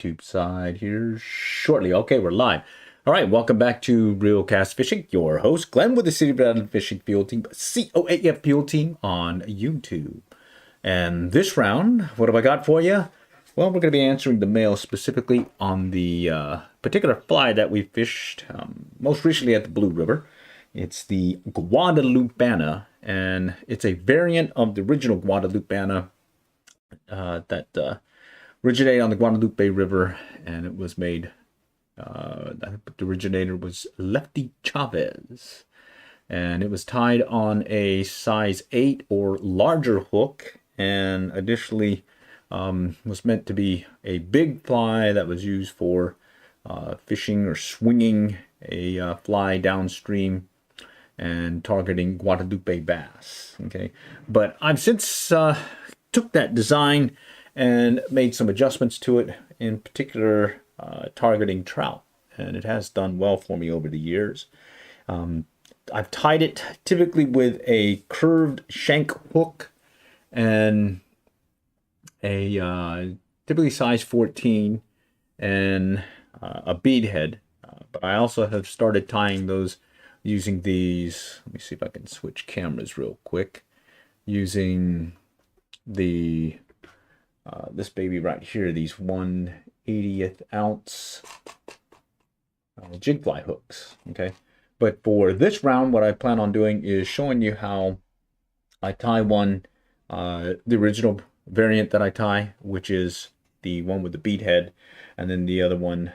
YouTube side here shortly. Okay, we're live. All right, welcome back to Real Cast Fishing. Your host, Glenn, with the City of Guadalupana Fishing Field Team, COAF Field Team on YouTube. And this round, what have I got for you? Well, we're going to be answering the mail specifically on the particular fly that we fished most recently at the Blue River. It's the Guadalupana, and it's a variant of the original Guadalupana that originated on the Guadalupe River, and it was made, the originator was Lefty Chavez, and it was tied on a size 8 or larger hook, and additionally was meant to be a big fly that was used for fishing or swinging a fly downstream and targeting Guadalupe bass. Okay, but I've since took that design and made some adjustments to it, in particular targeting trout, and it has done well for me over the years. I've tied it typically with a curved shank hook and a typically size 14 and a bead head, but I also have started tying those using these. Let me see if I can switch cameras real quick, using the this baby right here, these 1/80th ounce jig fly hooks. Okay, but for this round, what I plan on doing is showing you how I tie one, the original variant that I tie, which is the one with the bead head, and then the other one,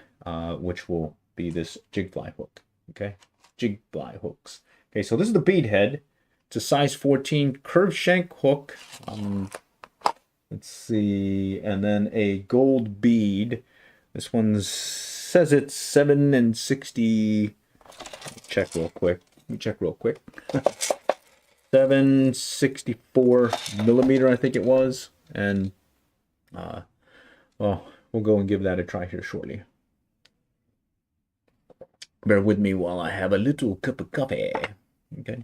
which will be this jig fly hook. Okay, jig fly hooks. Okay, so this is the bead head. It's a size 14 curved shank hook. Let's see, and then a gold bead. This one says it's 7/60. Check real quick. Let me check real quick. 7/64 millimeter, I think it was. And well, we'll go and give that a try here shortly. Bear with me while I have a little cup of coffee. Okay.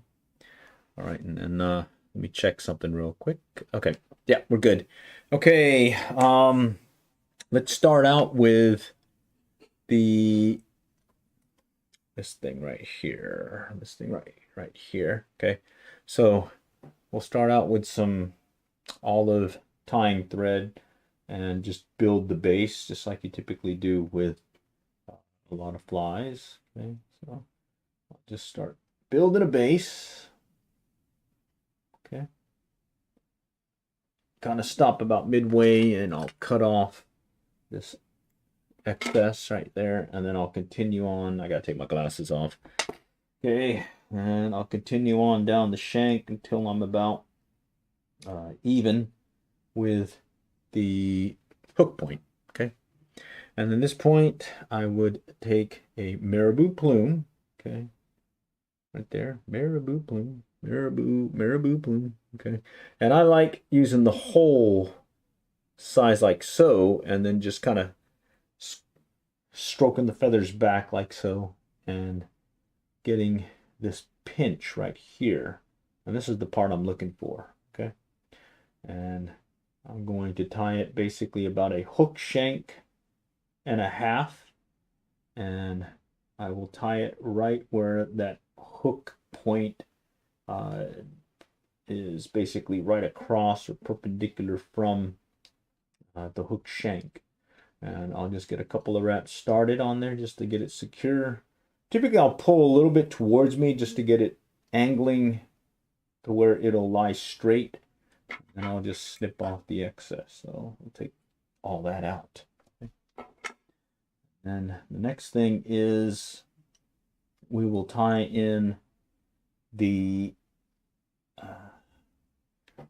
All right, and then let me check something real quick. Okay. Yeah, we're good. Okay, let's start out with this thing right here. This thing right here. Okay, so we'll start out with some olive tying thread and just build the base just like you typically do with a lot of flies. Okay, so I'll just start building a base. Okay, kind of stop about midway, and I'll cut off this excess right there, and then I'll continue on. I gotta take my glasses off. Okay, and I'll continue on down the shank until I'm about even with the hook point. Okay, and then this point I would take a marabou plume. Okay, right there, marabou plume, marabou plume. Okay, and I like using the whole size like so, and then just kind of stroking the feathers back like so, and getting this pinch right here. And this is the part I'm looking for. Okay, and I'm going to tie it basically about a hook shank and a half, and I will tie it right where that hook point is basically right across or perpendicular from the hook shank. And I'll just get a couple of wraps started on there just to get it secure. Typically I'll pull a little bit towards me just to get it angling to where it'll lie straight, and I'll just snip off the excess. So I'll take all that out. Okay. And the next thing is we will tie in the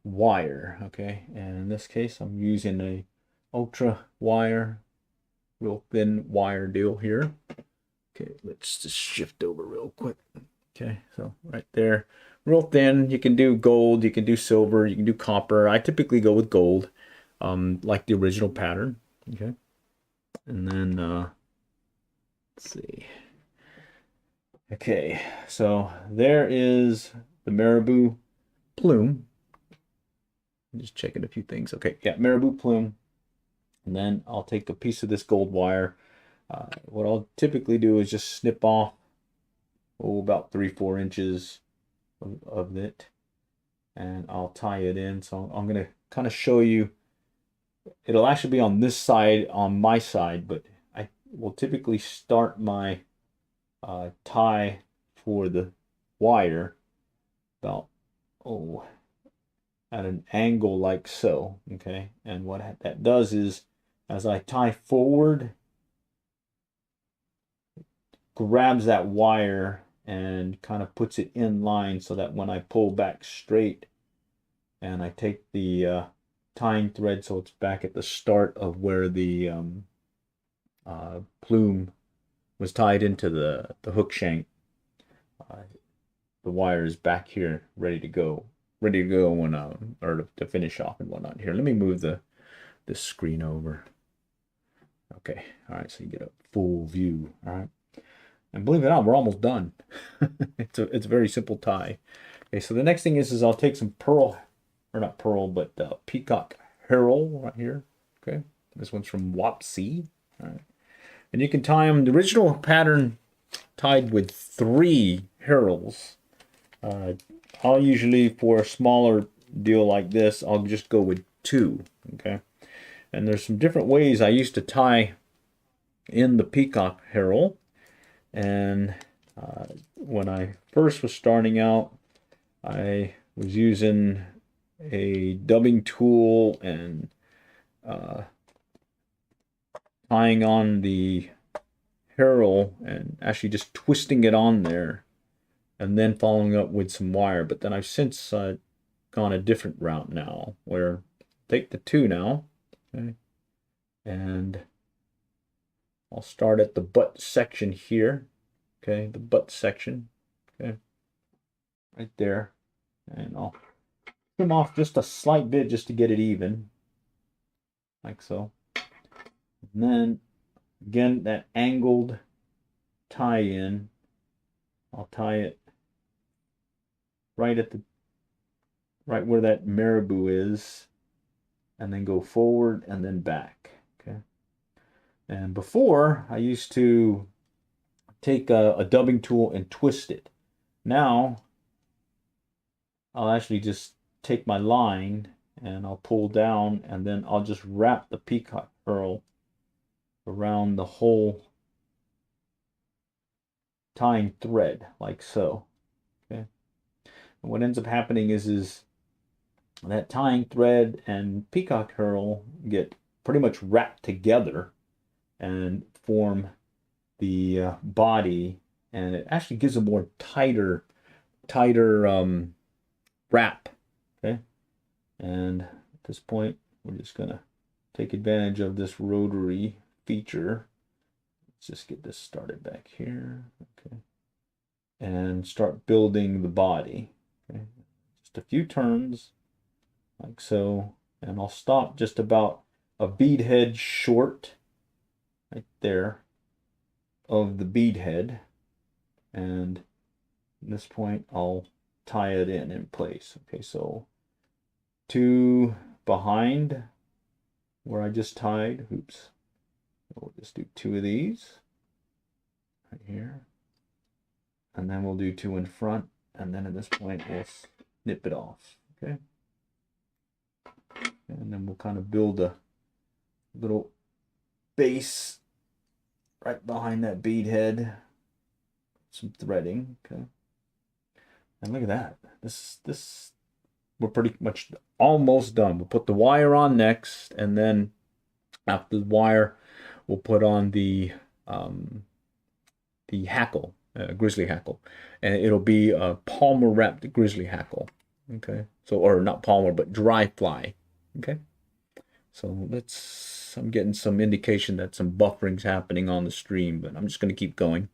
wire. Okay, and in this case I'm using a ultra wire, real thin wire deal here. Okay, let's just shift over real quick. Okay, so right there, real thin. You can do gold, you can do silver, you can do copper. I typically go with gold, like the original pattern. Okay, and then let's see. Okay, so there is the marabou plume. I'm just checking a few things. Okay, yeah, marabou plume. And then I'll take a piece of this gold wire. What I'll typically do is just snip off about 3-4 inches of it, and I'll tie it in. So I'm going to kind of show you. It'll actually be on this side, on my side, but I will typically start my tie for the wire about at an angle like so. Okay, and what that does is, as I tie forward, grabs that wire and kind of puts it in line so that when I pull back straight and I take the tying thread so it's back at the start of where the plume was tied into the hook shank, the wire is back here ready to go when or to finish off and whatnot. Here, let me move this screen over. Okay, all right, so you get a full view. All right, and believe it or not, we're almost done. It's a very simple tie. Okay, so the next thing is I'll take some pearl, or not pearl, but peacock herald right here. Okay, this one's from Wapsi. All right, and you can tie them. The original pattern tied with 3 heralds. I'll usually, for a smaller deal like this, I'll just go with 2. Okay, and there's some different ways I used to tie in the peacock herald. And when I first was starting out, I was using a dubbing tool and tying on the herald and actually just twisting it on there and then following up with some wire. But then I've since gone a different route now, where take the 2 now, okay, and I'll start at the butt section here. Okay, the butt section. Okay, right there. And I'll trim off just a slight bit just to get it even, like so. And then, again, that angled tie-in, I'll tie it right where that marabou is, and then go forward and then back. Okay. And before, I used to take a dubbing tool and twist it. Now I'll actually just take my line and I'll pull down, and then I'll just wrap the peacock herald around the whole tying thread, like so. Okay. And what ends up happening is that tying thread and peacock herald get pretty much wrapped together and form the body, and it actually gives a more tighter wrap. Okay, and at this point we're just gonna take advantage of this rotary feature. Let's just get this started back here. Okay, and start building the body. Okay, just a few turns like so, and I'll stop just about a bead head short right there of the bead head, and at this point I'll tie it in place. Okay, so 2 behind where I just tied. Oops. We'll just do 2 of these right here, and then we'll do 2 in front, and then at this point we'll snip it off. Okay, and then we'll kind of build a little base right behind that bead head, some threading. Okay, and look at that. This we're pretty much almost done. We'll put the wire on next, and then after the wire, we'll put on the hackle, grizzly hackle, and it'll be a Palmer wrapped grizzly hackle. Okay, so, or not Palmer, but dry fly. Okay, so I'm getting some indication that some buffering's happening on the stream, but I'm just going to keep going.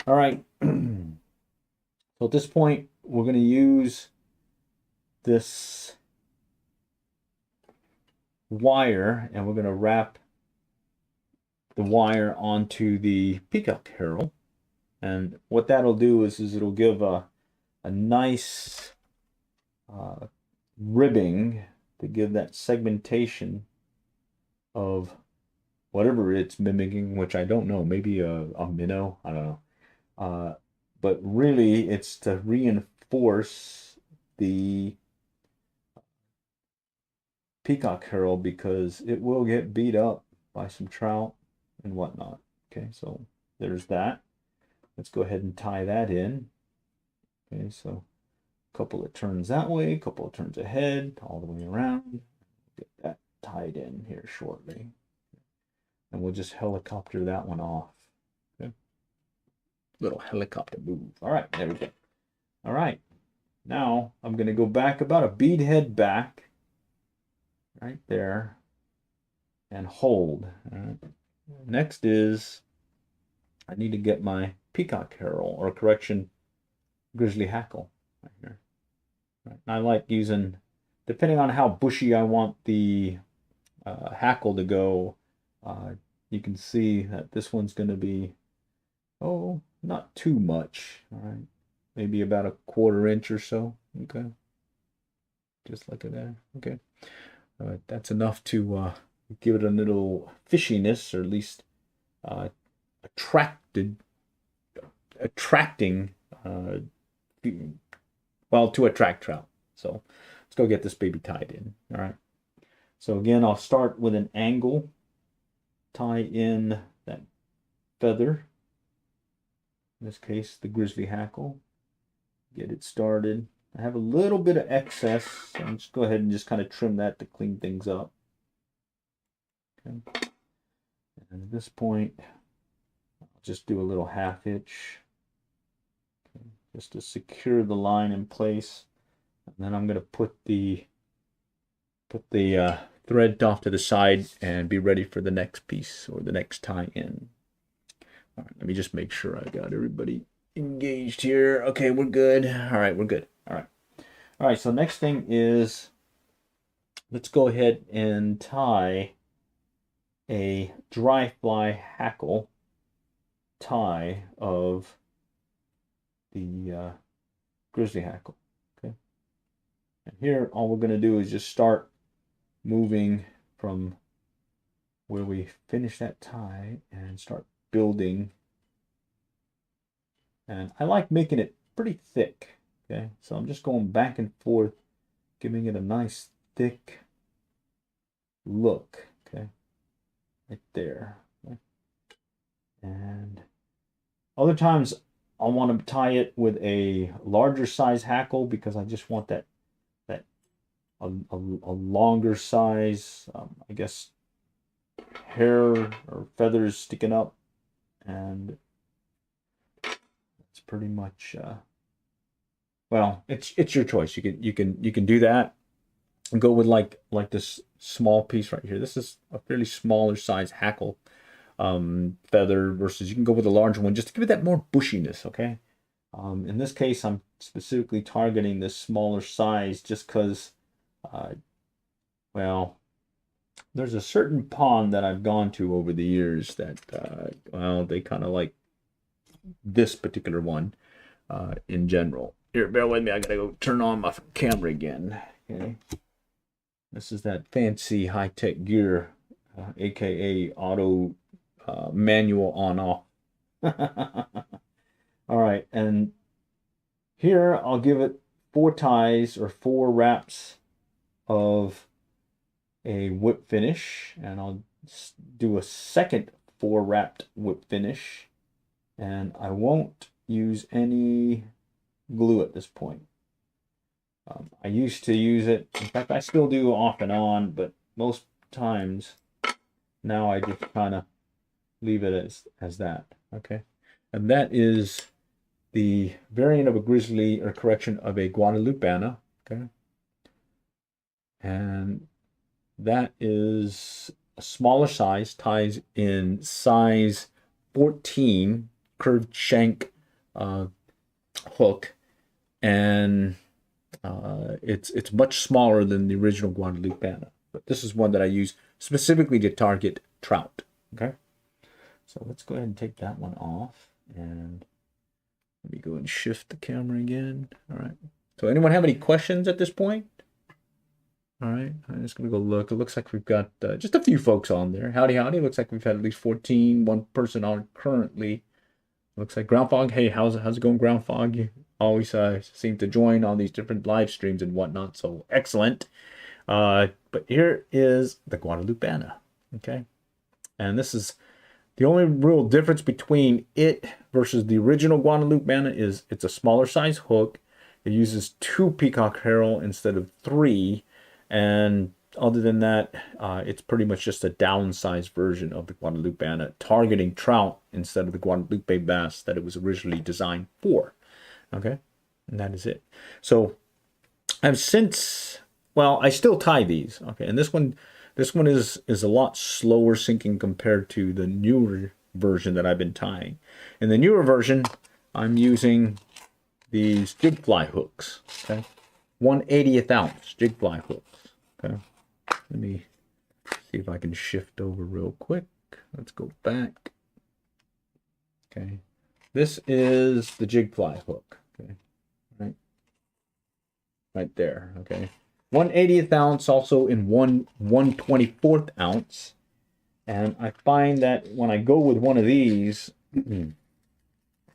All right. So at this point, we're going to use this wire, and we're going to wrap the wire onto the peacock herald. And what that'll do is it'll give a nice ribbing to give that segmentation of whatever it's mimicking, which I don't know, maybe a minnow, I don't know. But really it's to reinforce the peacock herald because it will get beat up by some trout and whatnot. Okay, so there's that. Let's go ahead and tie that in. Okay, so a couple of turns that way, a couple of turns ahead, all the way around. Get that tied in here shortly. And we'll just helicopter that one off. Okay. Little helicopter move. All right, there we go. All right. Now I'm going to go back about a bead head back. Right there. And hold. All right. Next is I need to get my peacock herald, or correction, grizzly hackle right here. Right. I like using, depending on how bushy I want the hackle to go, you can see that this one's going to be, oh, not too much. All right, maybe about a 1/4 inch or so. Okay, just like that. Okay, all right, that's enough to give it a little fishiness, or at least attracting, well, to attract trout. So let's go get this baby tied in. All right. So again, I'll start with an angle, tie in that feather, in this case, the grizzly hackle, get it started. I have a little bit of excess, so I'm just go ahead and just kind of trim that to clean things up. Okay. And at this point, I'll just do a little 1/2 inch, okay, just to secure the line in place. And then I'm going to put the thread off to the side and be ready for the next piece or the next tie in. All right, let me just make sure I got everybody engaged here. Okay, we're good. All right, we're good. All right. All right, so next thing is, let's go ahead and tie a dry fly hackle tie of the grizzly hackle. Okay. And here, all we're going to do is just start moving from where we finish that tie and start building. And I like making it pretty thick. Okay, so I'm just going back and forth, giving it a nice thick look. Okay, right there. Okay. And other times I want to tie it with a larger size hackle because I just want that a longer size, I guess, hair or feathers sticking up, and it's pretty much well, it's your choice. You can do that and go with like this small piece right here. This is a fairly smaller size hackle feather versus you can go with a larger one just to give it that more bushiness. Okay. In this case, I'm specifically targeting this smaller size just because, well, there's a certain pond that I've gone to over the years that, well, they kind of like this particular one in general. Here, bear with me. I gotta go turn on my camera again. Okay. This is that fancy high-tech gear, aka auto manual on-off. All right, and here I'll give it 4 ties or 4 wraps of a whip finish, and I'll do a second 4 wrapped whip finish, and I won't use any glue at this point. I used to use it, in fact I still do off and on, but most times now I just kind of leave it as that. Okay, and that is the variant of a grizzly, or correction, of a Guadalupana. Okay, and that is a smaller size, ties in size 14 curved shank hook, and it's much smaller than the original Guadalupana, but this is one that I use specifically to target trout. Okay, so let's go ahead and take that one off, and let me go and shift the camera again. All right, so anyone have any questions at this point? All right, I'm just gonna go look. It looks like we've got just a few folks on there. Howdy, howdy. Looks like we've had at least 14. One person on currently. Looks like Groundfog. Hey, how's it going, Groundfog? You always seem to join on these different live streams and whatnot. So excellent. But here is the Guadalupana. Okay, and this is the only real difference between it versus the original Guadalupana is it's a smaller size hook. It uses 2 peacock herring instead of 3. And other than that, it's pretty much just a downsized version of the Guadalupana, targeting trout instead of the Guadalupe bass that it was originally designed for. Okay, and that is it. So I've since, well, I still tie these. Okay, and this one is a lot slower sinking compared to the newer version that I've been tying. In the newer version, I'm using these jig fly hooks. Okay, 1/80th ounce jig fly hooks. Okay, let me see if I can shift over real quick. Let's go back. Okay, this is the jig fly hook. Okay, right there. Okay, 1/80th ounce, also in 1/24th ounce. And I find that when I go with one of these,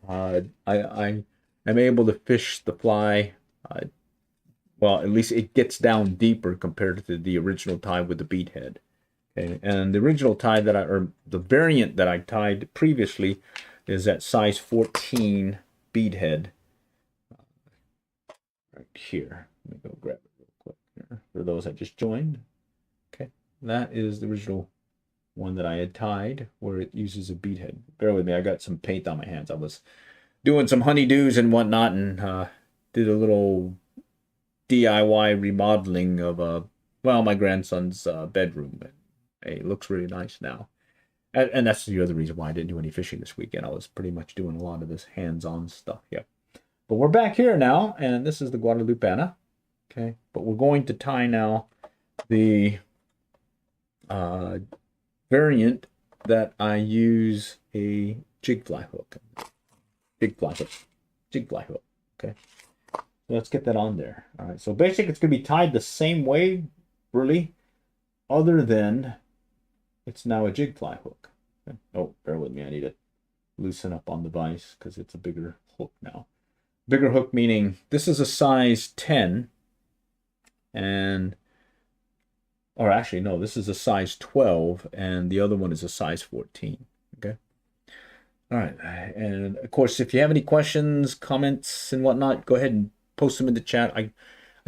I am able to fish the fly. Well, at least it gets down deeper compared to the original tie with the bead head. Okay, and the original tie or the variant that I tied previously is at size 14 bead head. Right here. Let me go grab it real quick here for those that just joined. Okay, that is the original one that I had tied where it uses a bead head. Bear with me, I got some paint on my hands. I was doing some honeydews and whatnot and did a little DIY remodeling of well, my grandson's bedroom. It looks really nice now. And that's the other reason why I didn't do any fishing this weekend. I was pretty much doing a lot of this hands-on stuff. Yeah. But we're back here now, and this is the Guadalupana. Okay. But we're going to tie now the variant that I use a jig fly hook. Jig fly hook. Okay. Let's get that on there. All right, so basically it's going to be tied the same way, really, other than it's now a jig fly hook. Okay. Oh, bear with me. I need to loosen up on the vise because it's a bigger hook now. Bigger hook meaning this is a size 10, and, or actually, no, this is a size 12, and the other one is a size 14. Okay. All right, and of course, if you have any questions, comments, and whatnot, go ahead and post them in the chat. I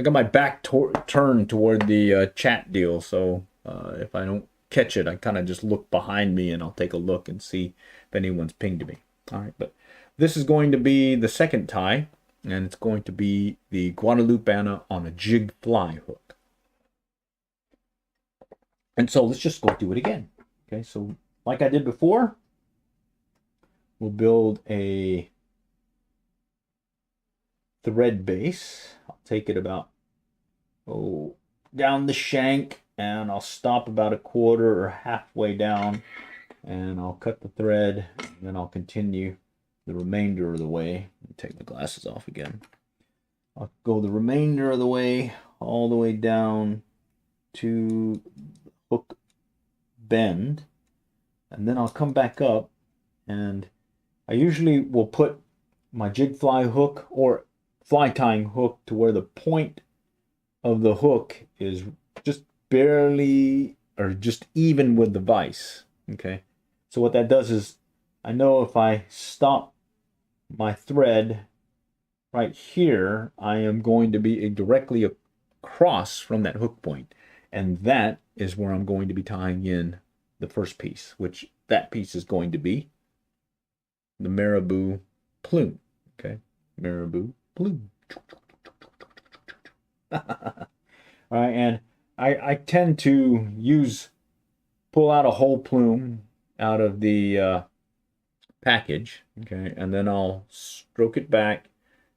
got my back turned toward the chat deal, so if I don't catch it, I kind of just look behind me and I'll take a look and see if anyone's pinged me. All right, but this is going to be the second tie, and it's going to be the Guadalupana on a jig fly hook. And so let's just go do it again. Okay, so like I did before, we'll build a thread base. I'll take it about down the shank, and I'll stop about 1/4 or halfway down, and I'll cut the thread, and then I'll continue the remainder of the way. Let me take my glasses off again. I'll go the remainder of the way all the way down to hook bend, and then I'll come back up, and I usually will put my jig fly hook or fly tying hook to where the point of the hook is just barely or just even with the vise. Okay, so what that does is I know if I stop my thread right here, I am going to be directly across from that hook point, and that is where I'm going to be tying in the first piece, which that piece is going to be the marabou plume. Okay, marabou plume. All right, and I tend to pull out a whole plume out of the package, okay, and then I'll stroke it back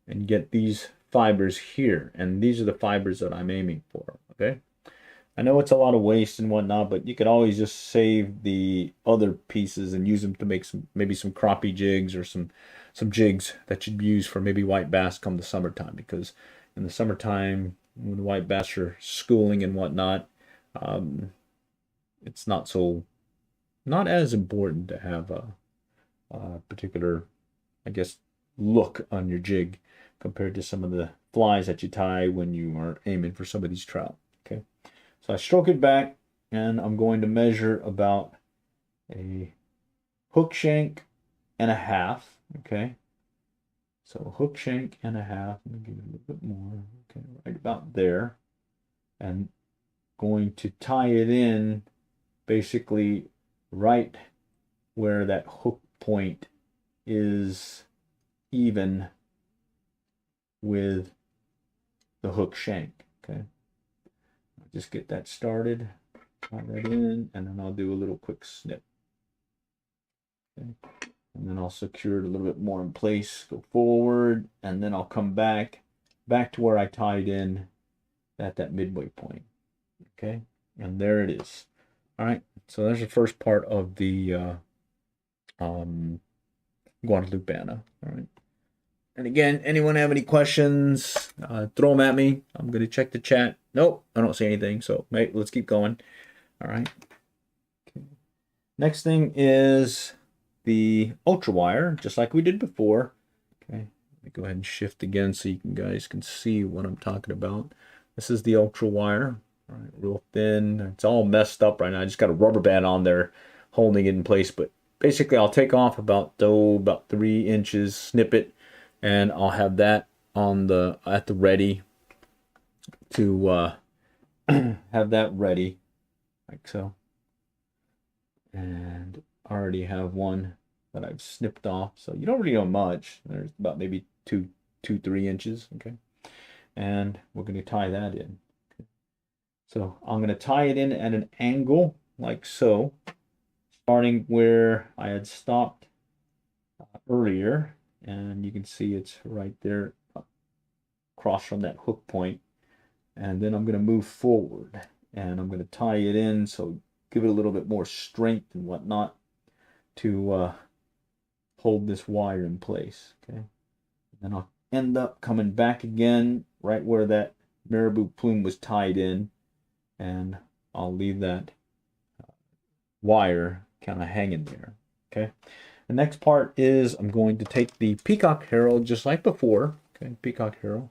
and get these fibers here, and these are the fibers that I'm aiming for. Okay, I know it's a lot of waste and whatnot, but you could always just save the other pieces and use them to make maybe some crappie jigs or some jigs that you'd use for maybe white bass come the summertime, because in the summertime when the white bass are schooling and whatnot, it's not as important to have a particular, I guess, look on your jig compared to some of the flies that you tie when you are aiming for some of these trout. Okay, so I stroke it back, and I'm going to measure about a hook shank and a half. Okay, so hook shank and a half. Let me give it a little bit more. Okay, right about there, and going to tie it in basically right where that hook point is even with the hook shank. Okay, I'll just get that started, tie that in, and then I'll do a little quick snip. Okay, and then I'll secure it a little bit more in place, go forward, and then I'll come back to where I tied in at that midway point. Okay, and there it is. All right, so there's the first part of the Guadalupana. All right. And again, anyone have any questions, throw them at me. I'm going to check the chat. Nope, I don't see anything. So, mate, let's keep going. All right. Okay. Next thing is the ultra wire, just like we did before. Okay. Let me go ahead and shift again so you guys can see what I'm talking about. This is the ultra wire. All right, real thin. It's all messed up right now. I just got a rubber band on there holding it in place. But basically, I'll take off about 3 inches, snip it, and I'll have that on at the ready to have that ready, like so. And I already have one that I've snipped off, so you don't really know much. There's about maybe 3 inches. Okay, and we're going to tie that in. Okay. So I'm going to tie it in at an angle like so, starting where I had stopped earlier. And you can see it's right there across from that hook point. And then I'm going to move forward, and I'm going to tie it in, so give it a little bit more strength and whatnot to hold this wire in place. Okay, and then I'll end up coming back again right where that marabou plume was tied in, and I'll leave that wire kind of hanging there. Okay, the next part is I'm going to take the peacock herald just like before. Okay, peacock herald,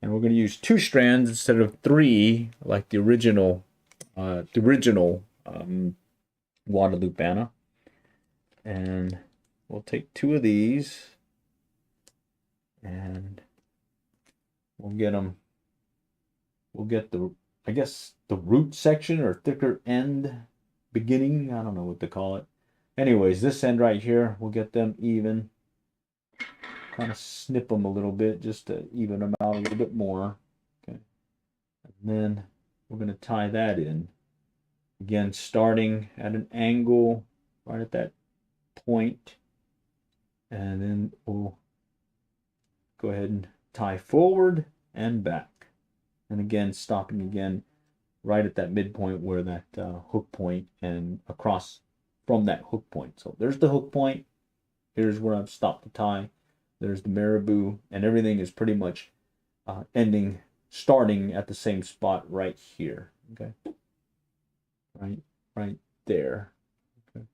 and we're going to use 2 strands instead of 3 like the original Guadalupana. And we'll take 2 of these, and we'll get the, I guess, the root section or thicker end beginning. I don't know what to call it. Anyways, this end right here, we'll get them even. Kind of snip them a little bit just to even them out a little bit more. Okay, and then we're going to tie that in. Again, starting at an angle right at that point, and then we'll go ahead and tie forward and back, and again stopping again right at that midpoint where that hook point, and across from that hook point. So there's the hook point, here's where I've stopped the tie, there's the marabou, and everything is pretty much starting at the same spot right here. Okay, right there. Okay,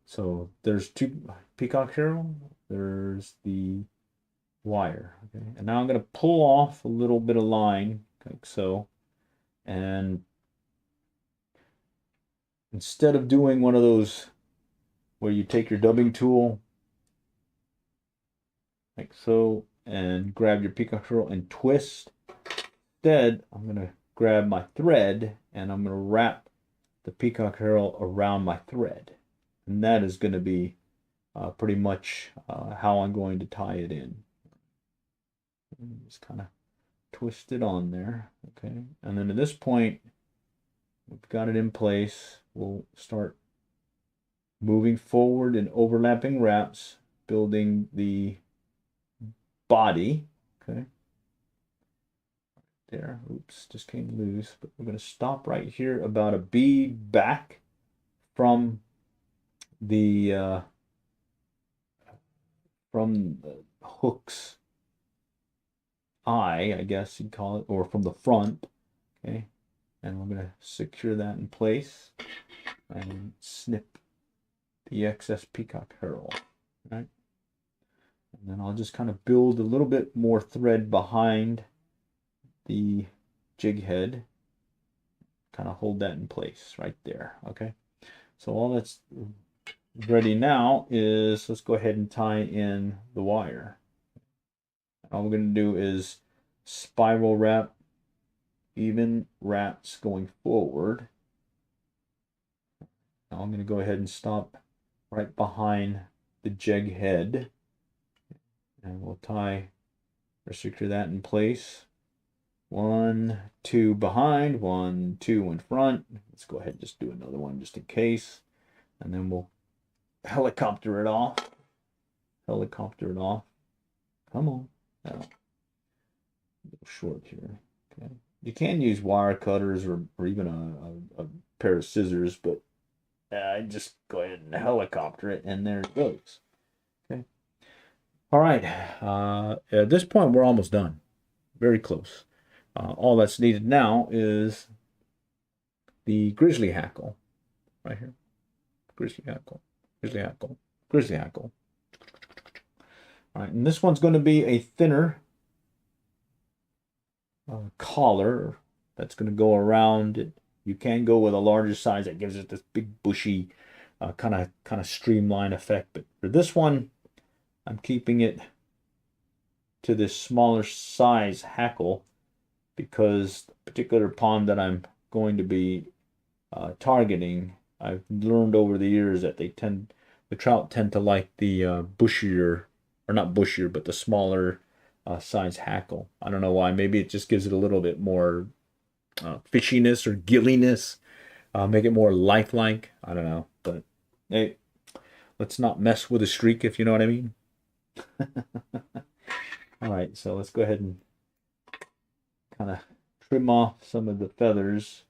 so there's 2 peacock herald, there's the wire. Okay, and now I'm going to pull off a little bit of line like so, and instead of doing one of those where you take your dubbing tool like so and grab your peacock herald and twist, instead I'm going to grab my thread and I'm going to wrap the peacock herald around my thread, and that is going to be pretty much how I'm going to tie it in. Just kind of twist it on there. Okay, and then at this point we've got it in place. We'll start moving forward in overlapping wraps, building the body. Okay, there. Oops, just came loose. But we're going to stop right here about a bead back from the hooks eye, I guess you'd call it, or from the front. Okay, and we're going to secure that in place and snip the excess peacock herl, right? And then I'll just kind of build a little bit more thread behind the jig head, kind of hold that in place right there. Okay, so all that's ready now is, let's go ahead and tie in the wire. All we're going to do is spiral wrap, even wraps going forward. Now I'm going to go ahead and stop right behind the jig head, and we'll tie or secure that in place. 1, 2 behind, 1, 2 in front. Let's go ahead and just do another one just in case, and then we'll helicopter it off. Helicopter it off. Come on. Oh, a little short here. Okay. You can use wire cutters or even a pair of scissors, but I just go ahead and helicopter it, and there it goes. Okay. All right. At this point, we're almost done. Very close. All that's needed now is the grizzly hackle right here. Grizzly hackle, grizzly hackle, grizzly hackle. All right, and this one's going to be a thinner collar that's going to go around it. You can go with a larger size that gives it this big bushy kind of streamline effect, but for this one I'm keeping it to this smaller size hackle because the particular pond that I'm going to be targeting, I've learned over the years that the trout tend to like the bushier, or not bushier, but the smaller size hackle. I don't know why. Maybe it just gives it a little bit more fishiness or gilliness, make it more lifelike. I don't know, but hey, let's not mess with a streak, if you know what I mean. All right, so let's go ahead and kind of trim off some of the feathers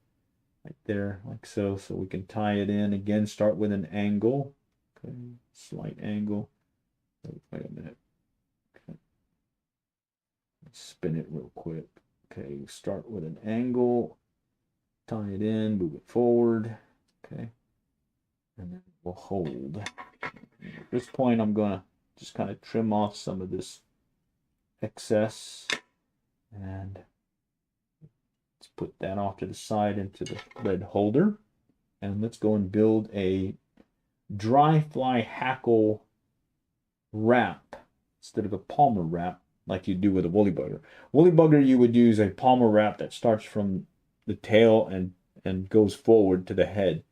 right there, like so, so we can tie it in. Again, start with an angle. Okay, slight angle. Oh, wait a minute. Okay. Spin it real quick. Okay, start with an angle, tie it in, move it forward. Okay, and then we'll hold. At this point, I'm gonna just kind of trim off some of this excess, and let's put that off to the side into the thread holder, and let's go and build a dry fly hackle wrap instead of a palmer wrap like you do with a woolly bugger. Woolly bugger, you would use a palmer wrap that starts from the tail and goes forward to the head.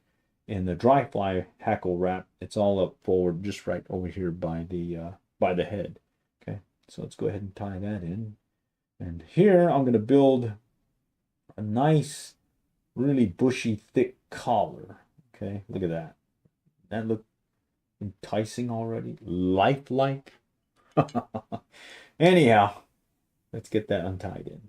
In the dry fly hackle wrap, it's all up forward, just right over here by the head. Okay, so let's go ahead and tie that in. And here I'm going to build a nice, really bushy, thick collar. Okay, look at that. That look enticing already, lifelike. Anyhow, let's get that untied in.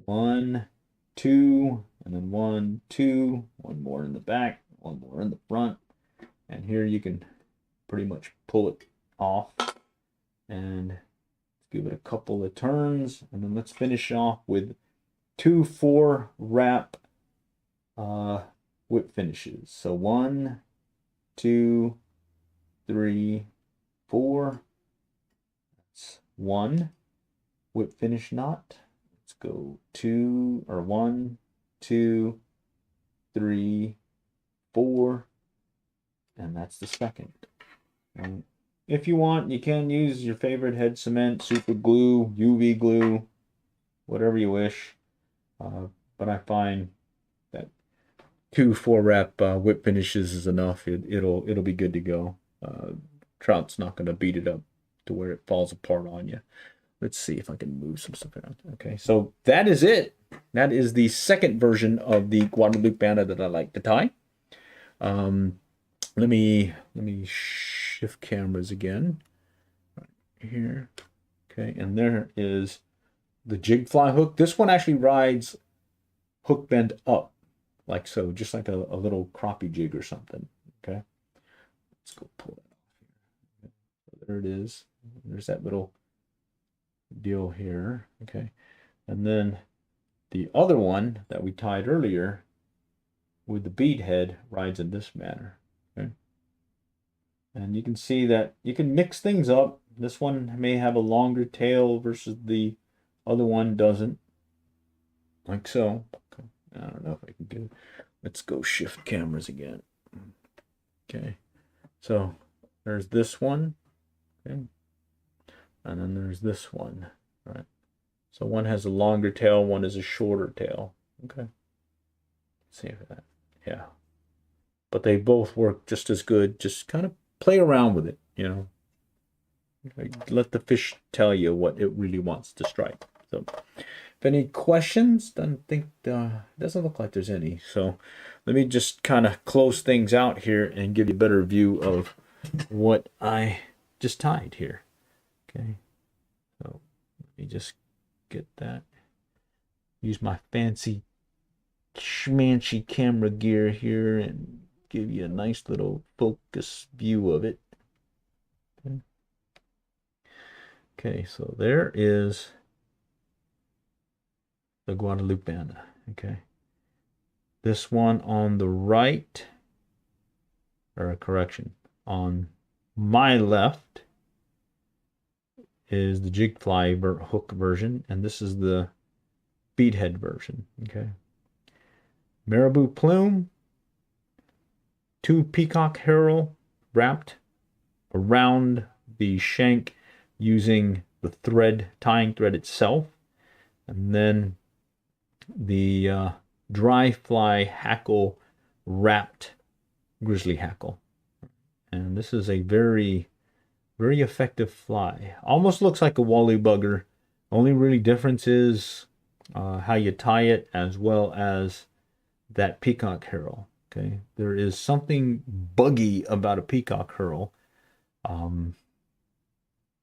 1, 2, and then 1, 2, one more in the back, one more in the front, and here you can pretty much pull it off, and give it a couple of turns, and then let's finish off with 2 4 wrap whip finishes. So 1, 2, 3, 4. That's 1 whip finish knot. Let's go 2 or 1, 2, 3, 4, and that's the second. And if you want, you can use your favorite head cement, super glue, UV glue, whatever you wish. But I find that 2 4 wrap whip finishes is enough. It'll be good to go. Trout's not going to beat it up to where it falls apart on you. Let's see if I can move some stuff around. Okay, so that is it. That is the second version of the Guadalupana that I like to tie. Let me shift cameras again. Right here. Okay, and there is the jig fly hook. This one actually rides hook bend up, like so, just like a little crappie jig or something. Okay, let's go pull that off here. So there it is. There's that little deal here. Okay. And then the other one that we tied earlier with the bead head rides in this manner. Okay. And you can see that you can mix things up. This one may have a longer tail versus the other one doesn't. Like so. Okay. I don't know if I can get it. Let's go shift cameras again. Okay. So there's this one. Okay. And then there's this one. Right. So one has a longer tail, one has a shorter tail. Okay. Let's see if that. Yeah. But they both work just as good. Just kind of play around with it, you know. Let the fish tell you what it really wants to strike. So if any questions, don't think doesn't look like there's any. So let me just kind of close things out here and give you a better view of what I just tied here. Okay. So let me just get that. Use my fancy schmancy camera gear here and give you a nice little focus view of it. Okay. Okay, so there is the Guadalupana. Okay. This one on the right, or correction, on my left is the jig fly hook version, and this is the beadhead version. Okay. Marabou plume, 2 peacock herald wrapped around the shank using the thread, tying thread itself, and then the dry fly hackle wrapped grizzly hackle. And this is a very, very effective fly. Almost looks like a Wally bugger. Only really difference is how you tie it, as well as that peacock herald. Okay, there is something buggy about a peacock herald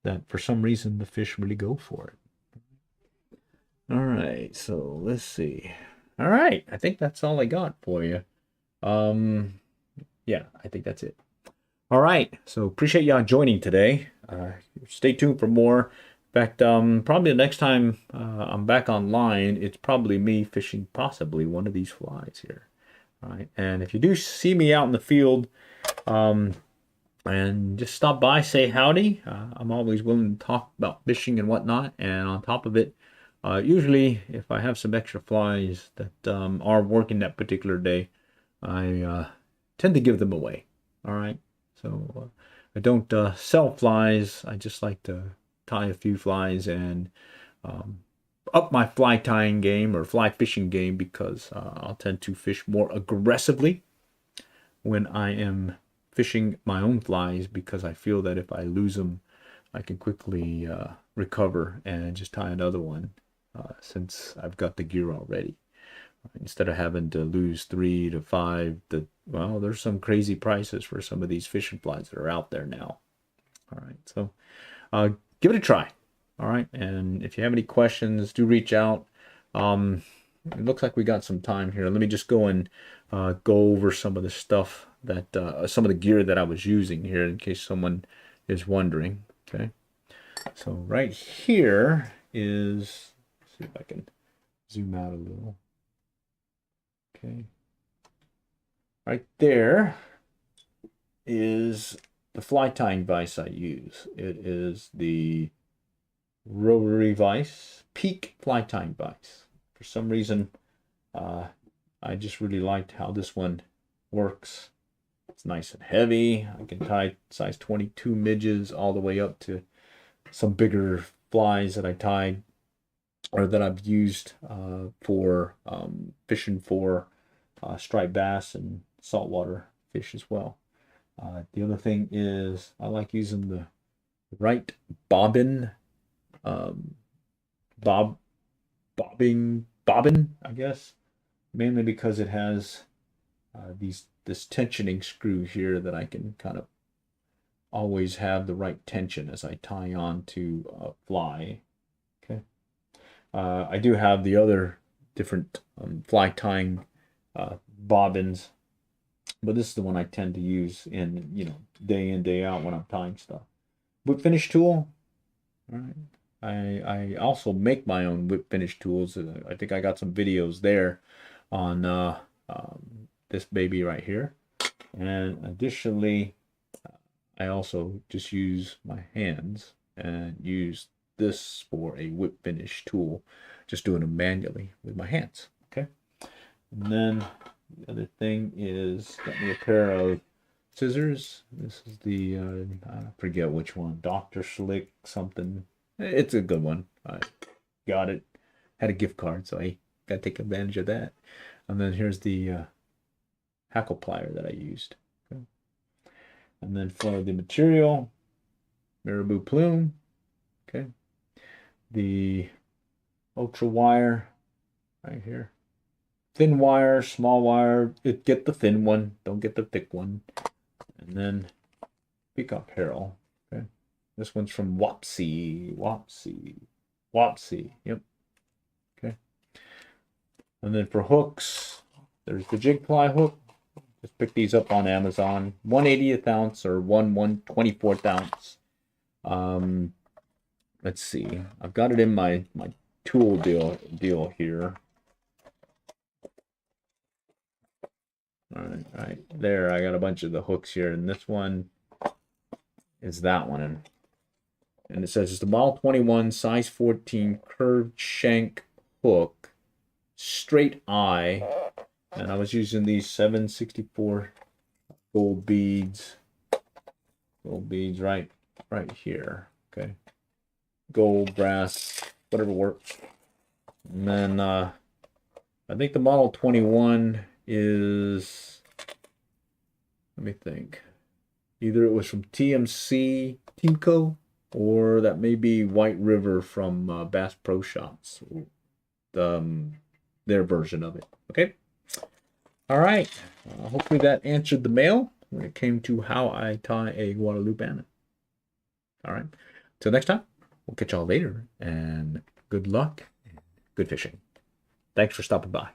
that for some reason the fish really go for it. All right, so let's see. All right, I think that's all I got for you. Yeah, I think that's it. All right, so appreciate y'all joining today. Stay tuned for more. In fact, probably the next time I'm back online, it's probably me fishing possibly one of these flies here. All right, and if you do see me out in the field, and just stop by, say howdy. I'm always willing to talk about fishing and whatnot. And on top of it, usually if I have some extra flies that are working that particular day, I tend to give them away. All right. So I don't sell flies. I just like to tie a few flies and up my fly tying game or fly fishing game, because I'll tend to fish more aggressively when I am fishing my own flies, because I feel that if I lose them, I can quickly recover and just tie another one, since I've got the gear already. Instead of having to lose 3 to 5, well, there's some crazy prices for some of these fishing flies that are out there now. All right, so give it a try. All right, and if you have any questions, do reach out. It looks like we got some time here. Let me just go and go over some of the stuff that some of the gear that I was using here, in case someone is wondering. Okay, so right here is, let's see if I can zoom out a little. Okay, right there is the fly tying vise I use. It is the rotary vise, Peak fly tying vise. For some reason, I just really liked how this one works. It's nice and heavy. I can tie size 22 midges all the way up to some bigger flies that I tied, or that I've used for fishing for striped bass and saltwater fish as well. The other thing is I like using the right bobbin, bobbin, I guess, mainly because it has this tensioning screw here that I can kind of always have the right tension as I tie on to a fly. Okay. I do have the other different fly tying bobbins, but this is the one I tend to use in, day in, day out when I'm tying stuff. Wood finish tool. All right. I also make my own whip finish tools. I think I got some videos there on this baby right here. And additionally, I also just use my hands and use this for a whip finish tool, just doing them manually with my hands. Okay. And then the other thing is got me a pair of scissors. This is the I forget which one, Dr. Schlick something. It's a good one. I got it. Had a gift card, so I got to take advantage of that. And then here's the hackle plier that I used. Okay. And then for the material, marabou plume. Okay. The ultra wire right here. Thin wire, small wire. Get the thin one. Don't get the thick one. And then peacock herald. Okay. This one's from Wapsi. Yep. Okay. And then for hooks, there's the jig ply hook. Just pick these up on Amazon. 1/80th ounce or 1/24th ounce. Let's see. I've got it in my tool deal here. All right, there. I got a bunch of the hooks here, and this one is that one. And it says it's the model 21, size 14, curved shank hook, straight eye. And I was using these 764 gold beads. Gold beads right here. Okay. Gold, brass, whatever works. And then I think the model 21 is, let me think. Either it was from TMC, Teamco, or that may be White River from Bass Pro Shops. Their version of it. Okay. All right. Hopefully that answered the mail when it came to how I tie a Guadalupana. All right. Till next time, we'll catch y'all later, and good luck and good fishing. Thanks for stopping by.